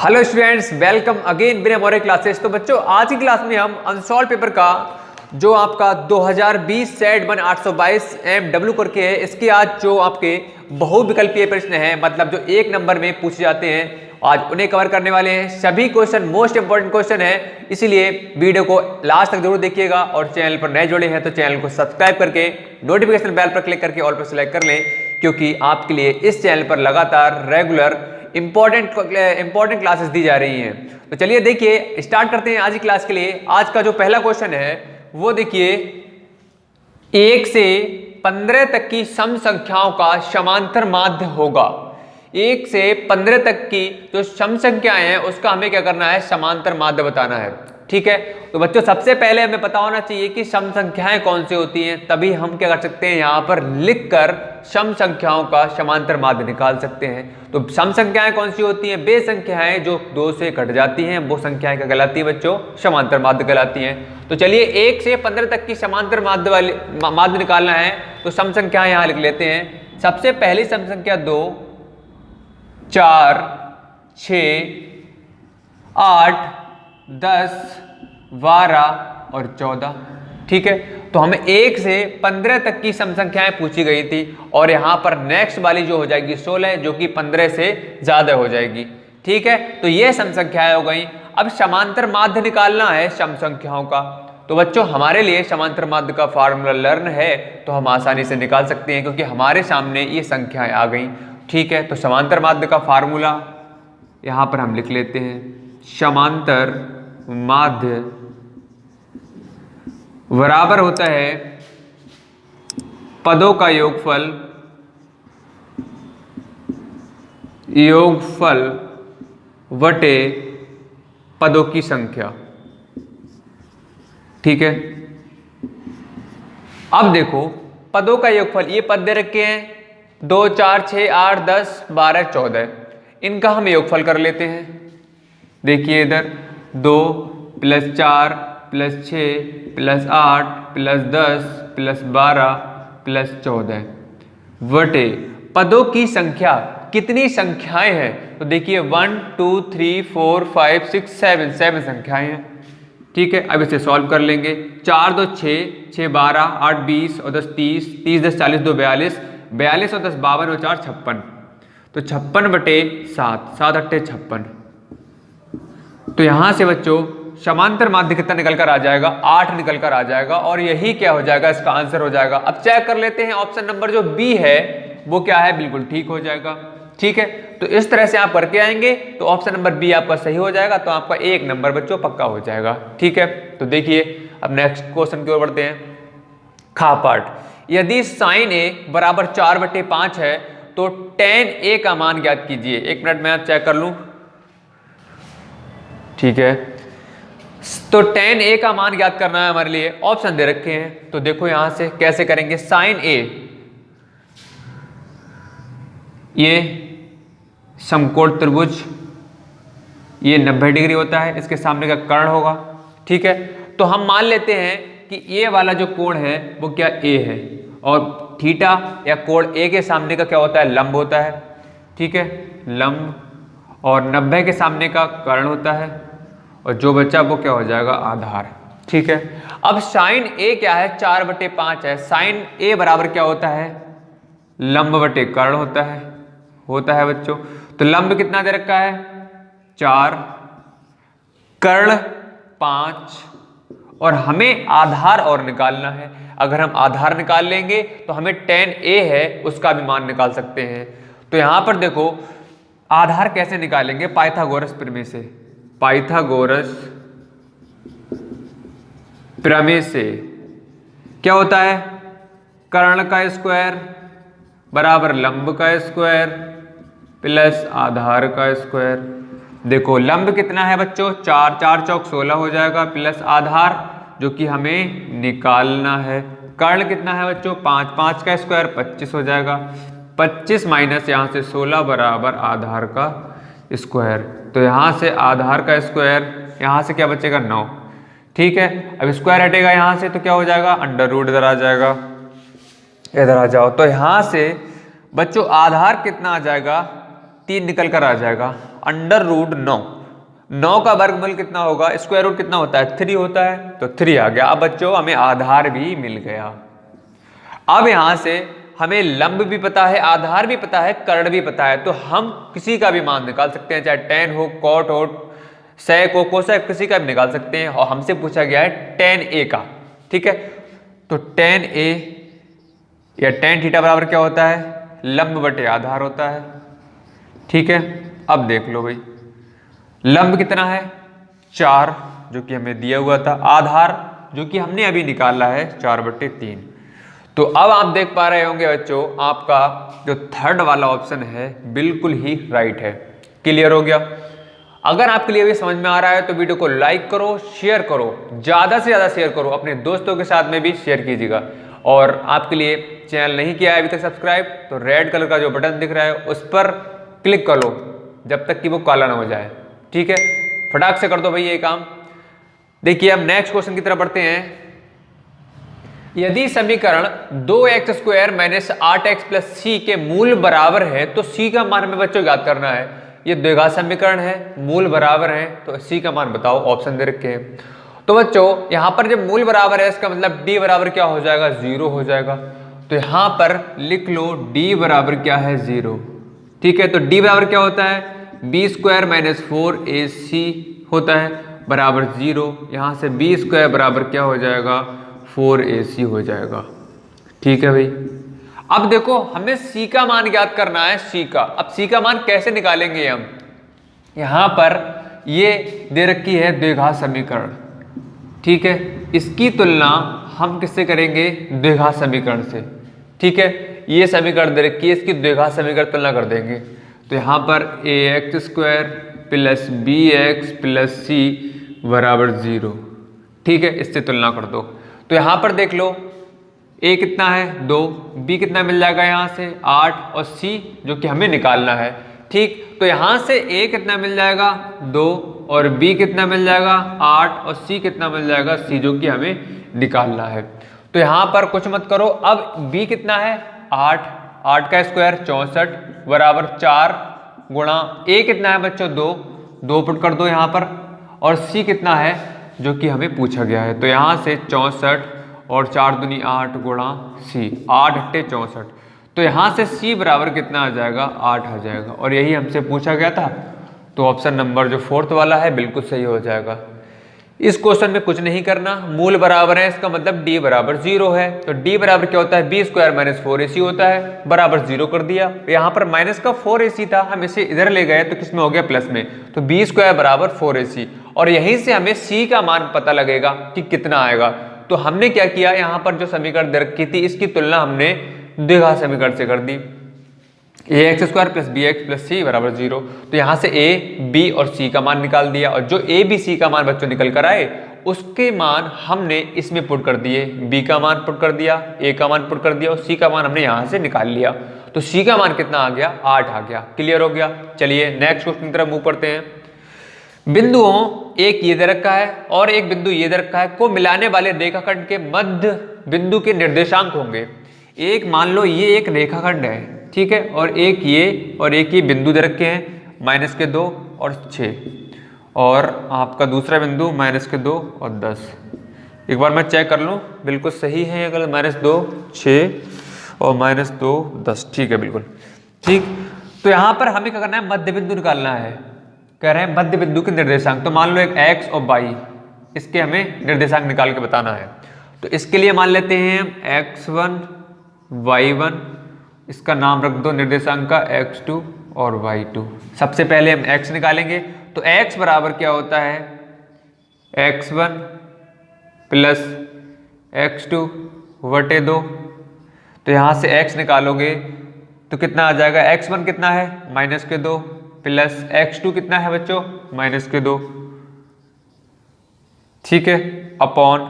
Hello students, welcome again मेरे हमारे classes. तो बच्चों, आज की क्लास में हम अनसॉल्व पेपर का जो आपका 2020 सेट 1 822 MW करके है, इसके आज जो आपके बहुविकल्पीय प्रश्न हैं, मतलब जो एक नंबर में पूछे जाते हैं, आज उन्हें कवर करने वाले हैं। सभी क्वेश्चन मोस्ट इंपोर्टेंट क्वेश्चन है, इसीलिए वीडियो को लास्ट तक जरूर देखिएगा। और चैनल पर नए जुड़े हैं तो चैनल को सब्सक्राइब करके नोटिफिकेशन बेल पर क्लिक करके ऑल पर सिलेक्ट कर लें, क्योंकि आपके लिए इस चैनल पर लगातार रेगुलर इंपॉर्टेंट क्लासेस दी जा रही हैं। तो चलिए देखिए, स्टार्ट करते हैं आज की क्लास के लिए। आज का जो पहला क्वेश्चन है वो देखिए, 1 से 15 तक की सम संख्याओं का समांतर माध्य होगा। 1 से 15 तक की जो सम संख्याएं हैं उसका हमें क्या करना है, समांतर माध्य बताना है। ठीक है, तो बच्चों सबसे पहले हमें पता होना चाहिए कि सम संख्याएं कौन सी होती हैं, तभी हम क्या कर सकते हैं, यहां पर लिखकर सम संख्याओं का समांतर माध्य निकाल सकते हैं। तो सम संख्याएं कौन सी होती हैं, वे संख्याएं जो 2 से घट जाती हैं, वो संख्याएं क्या कहलाती हैं बच्चों, समांतर माध्य कहलाती हैं। तो चलिए 1 से 15 तक की समांतर माध्य वाली माध्य निकालना है, तो सम संख्याएं यहां लिख लेते हैं। सबसे पहली सम संख्या 2, 4, 6, 8, 10, 12 और 14। ठीक है, तो हमें 1 से 15 तक की सम संख्याएं पूछी गई थी, और यहां पर नेक्स्ट वाली जो हो जाएगी 16, जो कि 15 से ज्यादा हो जाएगी। ठीक है, तो ये सम संख्याएं हो गई। अब समांतर माध्य निकालना है सम संख्याओं का। तो बच्चों हमारे लिए समांतर माध्य का फार्मूला लर्न है, तो हम आसानी से निकाल सकते हैं, क्योंकि हमारे सामने ये संख्याएं आ गई। ठीक है, तो समांतर माध्य का फार्मूला यहां पर हम लिख लेते हैं। समांतर माध्य बराबर होता है पदों का योगफल वटे पदों की संख्या। ठीक है, अब देखो पदों का योगफल, ये पद दे रखे हैं 2, 4, 6, 8, 10, 12, 14। इनका हम योगफल कर लेते हैं। देखिए इधर 2 + 4 + 6 + 8 + 10 + 12 + 14 वटे पदों की संख्या। कितनी संख्याएं हैं, तो देखिए 1 2 3 4 5 6 7 संख्याएं हैं। ठीक है, अब इसे सॉल्व कर लेंगे। 4 2 6, 6 12, 8 20 और 10 30, 30 10 40, 2 42, 42 और 10 52 और 4 56। तो 56 बटे 7, 7 8 56। तो यहां से बच्चों समांतर माध्य कितना निकल कर आ जाएगा, 8 निकल कर आ जाएगा, और यही क्या हो जाएगा, इसका आंसर हो जाएगा। अब चेक कर लेते हैं, ऑप्शन नंबर जो बी है वो क्या है, बिल्कुल ठीक हो जाएगा। ठीक है, तो इस तरह से आप करके आएंगे तो ऑप्शन नंबर बी आपका सही हो जाएगा, तो आपका 1 नंबर बच्चों पक्का हो जाएगा। ठीक है, तो देखिए अब नेक्स्ट क्वेश्चन की ओर बढ़ते हैं। खा पार्ट, यदि sin a बराबर 4/5 है तो tan a का मान ज्ञात कीजिए। 1 मिनट में आप चेक कर लूं। ठीक है, तो tan a का मान ज्ञात करना है हमारे लिए, ऑप्शन दे रखे हैं। तो देखो यहां से कैसे करेंगे। sin a, ये समकोण त्रिभुज, ये 90 डिग्री होता है, इसके सामने का कर्ण होगा। ठीक है, तो हम मान लेते हैं कि ये वाला जो कोण है वो क्या a है, और थीटा या कोण a के सामने का क्या होता है, लंब होता है। ठीक है, लंब, और 90 के सामने का कर्ण होता है, और जो बचा वो क्या हो जाएगा, आधार। ठीक है, अब sin a क्या है, 4/5 है। sin a बराबर क्या होता है, लंब बटे कर्ण होता है बच्चों। तो लंब कितना दे रखा है, 4, कर्ण 5, और हमें आधार और निकालना है। अगर हम आधार निकाल लेंगे तो हमें tan a है उसका भी मान निकाल सकते हैं। तो यहां पर देखो आधार कैसे निकालेंगे, पाइथागोरस प्रमेय से। पाइथागोरस प्रमेय से क्या होता है, कर्ण का स्क्वायर बराबर लंब का स्क्वायर प्लस आधार का स्क्वायर। देखो लंब कितना है बच्चों, 4, 4 चौक 16 हो जाएगा, प्लस आधार जो कि हमें निकालना है। कर्ण कितना है बच्चों, 5, 5 का स्क्वायर 25 हो जाएगा, 25 माइनस यहाँ से 16 बराबर आधार का स्क्वायर। तो यहाँ से आधार का स्क्वायर, यहाँ से क्या बचेगा, 9। ठीक है, अब स्क्वायर हटेगा यहाँ से तो क्या हो जाएगा, अंडर रूट इधर आ जाएगा, इधर आ जाओ। तो यहाँ से बच्चों आधार कितना आ जाएगा, 3 निकल कर आ जाएगा, √9। 9 का वर्गमूल कितना होगा, स्क्वायर रूट कितना होता है, 3 होता है, तो 3 आ गया। अब बच्चों हमें आधार भी मिल गया। अब यहां से हमें लंब भी पता है, आधार भी पता है, कर्ण भी पता है, तो हम किसी का भी मान निकाल सकते हैं, चाहे tan हो, cot हो, sec हो, cosec, किसी का भी निकाल सकते हैं। और हमसे पूछा गया है tan a का, ठीक है। तो tan a या tan थीटा बराबर क्या होता है, लंब बटे आधार होता है, ठीक है। अब देख लो भाई, लंब कितना है 4 जो कि हमें दिया हुआ था, आधार जो कि हमने अभी निकाला है 4/3। तो अब आप देख पा रहे होंगे बच्चों, आपका जो थर्ड वाला ऑप्शन है बिल्कुल ही राइट है। क्लियर हो गया। अगर आपके लिए भी समझ में आ रहा है तो वीडियो को लाइक करो, शेयर करो, ज्यादा से ज्यादा शेयर करो, अपने दोस्तों के साथ में भी शेयर कीजिएगा। और आपके लिए चैनल नहीं किया है अभी तक सब्सक्राइब, तो रेड कलर का जो बटन दिख रहा है उस पर क्लिक कर लो जब तक कि वो काला ना हो जाए, ठीक है। फटाक से कर दो भाई ये काम। देखिए अब नेक्स्ट क्वेश्चन की तरफ बढ़ते हैं। यदि समीकरण 2x² - 8x + c के मूल बराबर है तो c का मान हमें बच्चों याद करना है। ये द्विघात समीकरण है, मूल बराबर है, तो c का मान बताओ, ऑप्शन दे रखे हैं। तो बच्चों यहां पर जब मूल बराबर है इसका मतलब d बराबर क्या हो जाएगा, 0 हो जाएगा। तो यहां पर लिख लो d बराबर क्या है, 0, ठीक है। तो d बराबर क्या होता है, b² - 4ac होता है बराबर 0। यहां से b² बराबर क्या हो जाएगा, 4ac हो जाएगा, ठीक है भाई। अब देखो हमें c का मान ज्ञात करना है, c का। अब c का मान कैसे निकालेंगे हम, यहां पर ये दे रखी है द्विघात समीकरण, ठीक है। इसकी तुलना हम किससे करेंगे, द्विघात समीकरण से, ठीक है। ये समीकरण दे रखी है, इसकी द्विघात समीकरण तुलना कर देंगे। तो यहां पर ax² + bx + c बराबर 0, ठीक है। इससे तुलना कर दो। तो यहां पर देख लो a कितना है 2, b कितना मिल जाएगा यहां से 8 और c जो कि हमें निकालना है, ठीक। तो यहां से a कितना मिल जाएगा 2 और b कितना मिल जाएगा 8 और c कितना मिल जाएगा, c जो कि हमें निकालना है। तो यहां पर कुछ मत करो। अब b कितना है 8, 8 का स्क्वायर 64 बराबर 4 गुणा a कितना है बच्चों 2 पुट कर दो यहां पर, और c कितना है जो कि हमें पूछा गया है। तो यहां से 64 और 4 दूनी 8 गुणा c, 8 × 64। तो यहां से c बराबर कितना आ जाएगा, 8 आ जाएगा। और यही हमसे पूछा गया था, तो ऑप्शन नंबर जो 4th वाला है बिल्कुल सही हो जाएगा। इस क्वेश्चन में कुछ नहीं करना, मूल बराबर है, इसका मतलब d बराबर 0 है। तो d बराबर क्या होता है, b² - 4ac होता है बराबर 0 कर दिया। यहाँ पर माइनस का 4ac था, हम इसे इधर ले गए तो किसमें हो गया, प्लस में। तो b² बराबर 4ac, और यहीं से हमें c का मान पता लगेगा कि कितना आएगा। तो हमने क्या किया, यहाँ पर जो समीकरण दे रखी थी इसकी तुलना हमने द्विघात समीकरण से कर दी, ax² + bx + c बराबर 0। तो यहां से a, b और c का मान निकाल दिया, और जो a, b, c का मान बच्चों निकल कर आए उसके मान हमने इसमें पुट कर दिए। b का मान पुट कर दिया, a का मान पुट कर दिया, और c का मान हमने यहां से निकाल लिया। तो c का मान कितना आ गया, 8 आ गया। क्लियर हो गया। चलिए नेक्स्ट क्वेश्चन की तरफ मूव करते हैं। बिंदुओं एक ये दे रखा है और एक बिंदु ये दे रखा है को मिलाने वाले रेखाखंड के मध्य बिंदु के निर्देशांक होंगे। एक मान लो ये एक रेखाखंड है, ठीक है, और एक ये बिंदु दे रखे हैं -2 और 6, और आपका दूसरा बिंदु -2 और 10। एक बार मैं चेक कर लूं बिल्कुल सही है, अगर -2 6 और -2 10, ठीक है बिल्कुल ठीक। तो यहां पर हमें क्या करना है, मध्य बिंदु निकालना है। कह रहे हैं मध्य बिंदु के निर्देशांक, तो मान लो एक x और y, इसके हमें निर्देशांक निकाल के बताना है। तो इसके लिए मान लेते हैं x1 y1, इसका नाम रख दो निर्देशांक का x2 और y2। सबसे पहले हम x निकालेंगे, तो x बराबर क्या होता है, x1 + x2 / 2। तो यहां से x निकालोगे तो कितना आ जाएगा, x1 कितना है -2 प्लस x2 कितना है बच्चों -2, ठीक है, अपॉन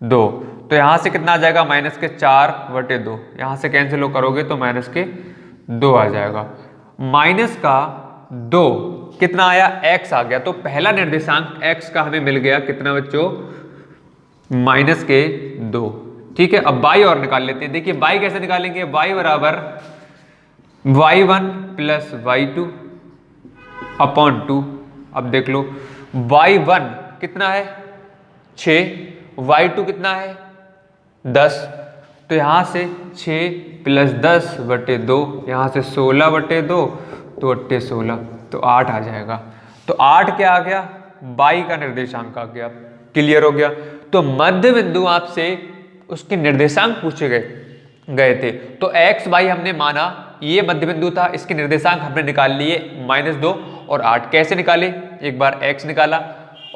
2। तो यहां से कितना आ जाएगा -4/2, यहां से कैंसिल करोगे तो -2 आ जाएगा। -2 कितना आया, x आ गया। तो पहला निर्देशांक x का हमें मिल गया कितना बच्चों, -2, ठीक है। अब y और निकाल लेते हैं। देखिए y कैसे निकालेंगे, y बराबर y1 + y2 अपॉन 2। अब देख लो y1 कितना है 6, y2 कितना है 10, तो यहाँ से 6 प्लस 10 बटे 2, यहाँ से 16 बटे 2 तो 8 16, तो 8 आ जाएगा। तो 8 क्या आ गया, y का निर्देशांक आ गया। क्लियर हो गया। तो मध्य बिंदु आपसे उसके निर्देशांक पूछे गए थे, तो x y हमने माना ये मध्य बिंदु था, इसके निर्देशांक हमने निकाल लिए -2 और 8। कैसे निकाले, एक बार x निकाला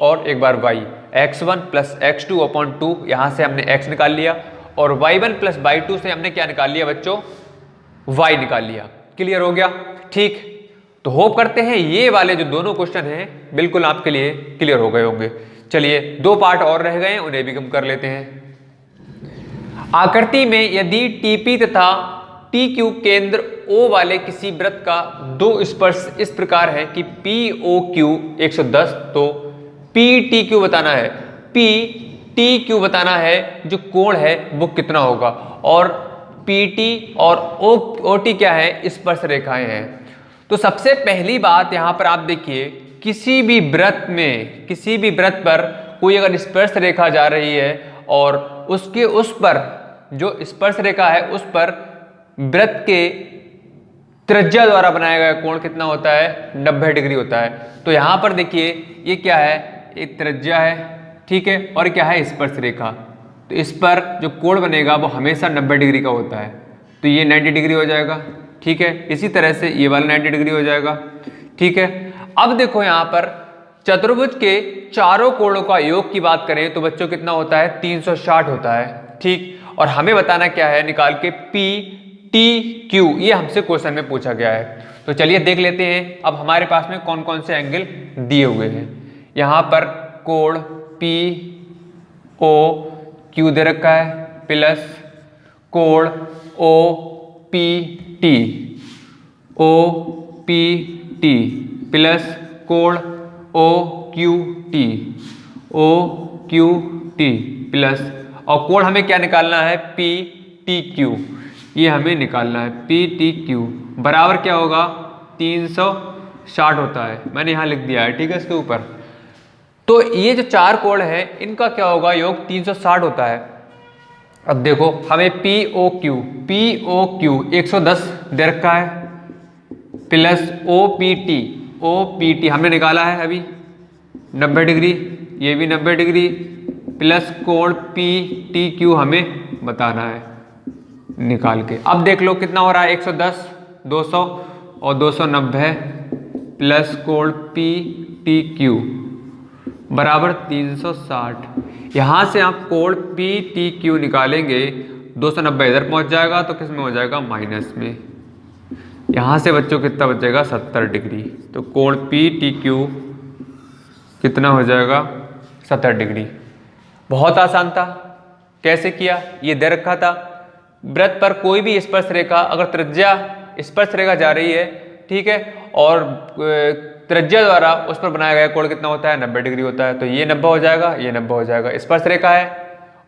और एक बार y, x1 plus x2 upon 2, यहाँ से हमने x निकाल लिया और y1 प्लस y2 से हमने क्या निकाल लिया बच्चों, y निकाल लिया। क्लियर हो गया। ठीक, तो होप करते हैं ये वाले जो दोनों क्वेश्चन हैं बिल्कुल आपके लिए क्लियर हो गए होंगे। चलिए 2 पार्ट और रह गए हैं, उन्हें भी हम कर लेते हैं। आकृति में यदि TP तथा TQ केंद्र O वाले किसी वृत्त का 2 स्पर्श इस प्रकार है कि POQ 110, तो PTQ बताना है, PTQ बताना है जो कोण है वो कितना होगा, और PT और OT क्या है, स्पर्श रेखाएं हैं। तो सबसे पहली बात यहाँ पर आप देखिए, किसी भी वृत्त पर कोई अगर स्पर्श रेखा जा रही है और उसके उस पर जो स्पर्श रेखा है उस पर वृत्त के त्रिज्या द्वारा बनाया गया कोण कितना होता है, 90 डिग्री होता है। तो यहाँ पर देखिए ये क्या है, एक त्रिज्या है, ठीक है, और क्या है, स्पर्श रेखा। तो इस पर जो कोण बनेगा वो हमेशा 90 डिग्री का होता है, तो ये 90 डिग्री हो जाएगा। ठीक है, इसी तरह से ये वाला 90 डिग्री हो जाएगा। ठीक है, अब देखो यहाँ पर चतुर्भुज के चारों कोणों का योग की बात करें तो बच्चों कितना होता है, 360 होता है। ठीक, और हमें बताना क्या है, निकाल के PTQ, ये हमसे क्वेश्चन में पूछा गया है। तो चलिए देख लेते हैं अब हमारे पास में कौन कौन से एंगल दिए हुए हैं। यहाँ पर कोण POQ दे रखा है प्लस कोण OPT प्लस कोण OQT प्लस, और कोण हमें क्या निकालना है, PTQ, ये हमें निकालना है PTQ बराबर क्या होगा, 360 होता है, मैंने यहाँ लिख दिया है। ठीक है, इसके ऊपर तो ये जो 4 कोण है इनका क्या होगा, योग 360 होता है। अब देखो हमें POQ 110 दे रखा है प्लस OPT हमने निकाला है अभी 90 डिग्री, ये भी 90 डिग्री, प्लस कोण PTQ हमें बताना है निकाल के। अब देख लो कितना हो रहा है, 110, 200 और 290 प्लस कोण PTQ बराबर 360। यहाँ से आप कोण PTQ निकालेंगे, 290 इधर पहुँच जाएगा तो किस में हो जाएगा, माइनस में। यहाँ से बच्चों कितना बचेगा, 70 डिग्री। तो कोण PTQ कितना हो जाएगा, 70 डिग्री। बहुत आसान था। कैसे किया, ये दे रखा था वृत्त पर कोई भी स्पर्श रेखा, अगर त्रिज्या स्पर्श रेखा जा रही है, ठीक है, और त्रिज्या द्वारा उस पर बनाया गया कोण कितना होता है, 90 डिग्री होता है। तो ये 90 हो जाएगा, ये 90 हो जाएगा, स्पर्श रेखा है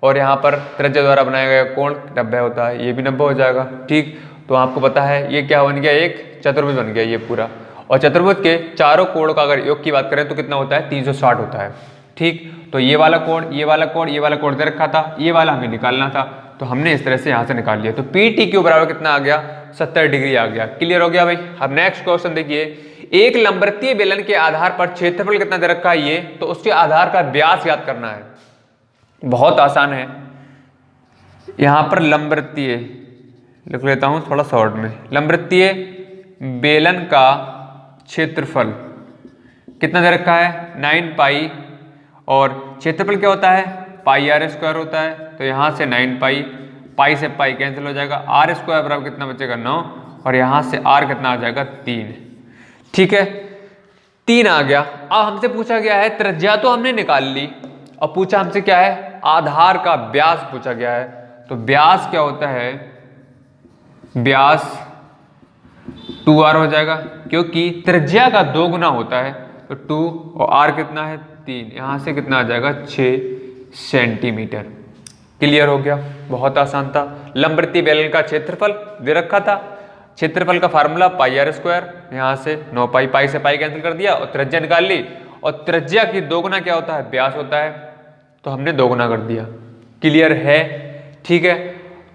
और यहाँ पर त्रिज्या द्वारा बनाया गया कोण 90 होता है, ये भी 90 हो जाएगा। ठीक, तो आपको पता है ये क्या बन गया, एक चतुर्भुज बन गया ये पूरा। और चतुर्भुज के चारों कोण का अगर योग की बात करें तो कितना होता है, 360 होता है। ठीक, तो ये वाला कोण, ये वाला कोण, ये वाला कोण दे रखा था, ये वाला हमें निकालना था, तो हमने इस तरह से यहाँ से निकाल लिया। तो PTQ बराबर कितना आ गया, 70 डिग्री आ गया। क्लियर हो गया भाई। अब नेक्स्ट क्वेश्चन देखिए, एक लंबवृत्तीय बेलन के आधार पर क्षेत्रफल कितना दे रखा है ये, तो उसके आधार का व्यास याद करना है। बहुत आसान है। यहाँ पर लंबवृत्तीय लिख लेता हूँ थोड़ा शॉर्ट में, लंबवृत्तीय बेलन का क्षेत्रफल कितना दे रखा है, 9 पाई, और क्षेत्रफल क्या होता है, पाई r स्क्वायर होता है। तो यहाँ से 9 पाई, पाई से पाई कैंसिल हो जाएगा, r स्क्वायर बराबर कितना बचेगा, 9, और यहाँ से r कितना आ जाएगा, 3। ठीक है, 3 आ गया। अब हमसे पूछा गया है, त्रिज्या तो हमने निकाल ली, और पूछा हमसे क्या है, आधार का व्यास पूछा गया है। तो व्यास क्या होता है, व्यास 2r हो जाएगा, क्योंकि त्रिज्या का 2 गुना होता है। तो 2 और r कितना है, 3, यहाँ से कितना आ जाएगा, 6 सेंटीमीटर। क्लियर हो गया, बहुत आसान था। लंबवृत्तीय बेलन का क्षेत्रफल दे रखा था, क्षेत्रफल का फार्मूला पाई आर स्क्वायर, यहाँ से 9 पाई, पाई से पाई कैंसिल कर दिया और त्रिज्या निकाल ली, और त्रिज्या की दोगुना क्या होता है, व्यास होता है, तो हमने दोगुना कर दिया। क्लियर है? ठीक है,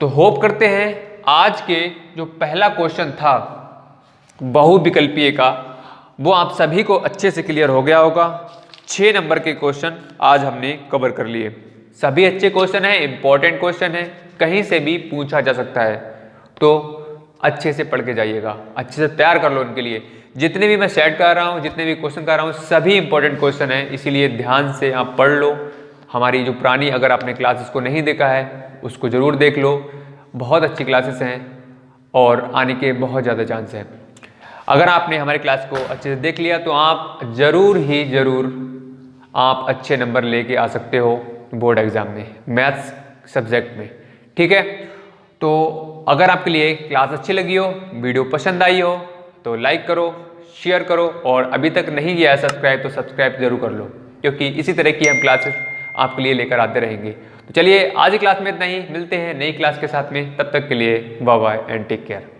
तो होप करते हैं आज के जो पहला क्वेश्चन था बहुविकल्पीय का वो आप सभी को अच्छे से क्लियर हो गया होगा। 6 नंबर के क्वेश्चन आज हमने कवर कर लिए। सभी अच्छे क्वेश्चन हैं, इंपॉर्टेंट क्वेश्चन हैं, कहीं से भी पूछा जा सकता है, तो अच्छे से पढ़ के जाइएगा, अच्छे से तैयार कर लो इनके लिए। जितने भी मैं सेट कर रहा हूँ, जितने भी क्वेश्चन कर रहा हूँ, सभी इंपॉर्टेंट क्वेश्चन हैं, इसीलिए ध्यान से आप पढ़ लो। हमारी जो पुरानी अगर आपने क्लासेस को नहीं देखा है उसको ज़रूर देख लो, बहुत अच्छी क्लासेस हैं और आने के बहुत ज़्यादा चांस हैं। अगर आपने हमारी क्लास को अच्छे से देख लिया तो आप ज़रूर ही ज़रूर आप अच्छे नंबर लेके आ सकते हो बोर्ड एग्ज़ाम में, मैथ्स सब्जेक्ट में। ठीक है, तो अगर आपके लिए क्लास अच्छी लगी हो, वीडियो पसंद आई हो तो लाइक करो, शेयर करो, और अभी तक नहीं किया है सब्सक्राइब तो सब्सक्राइब जरूर कर लो, क्योंकि इसी तरह की हम क्लासेस आपके लिए लेकर आते रहेंगे। तो चलिए आज की क्लास में इतना ही, मिलते हैं नई क्लास के साथ में, तब तक के लिए bye bye and take care.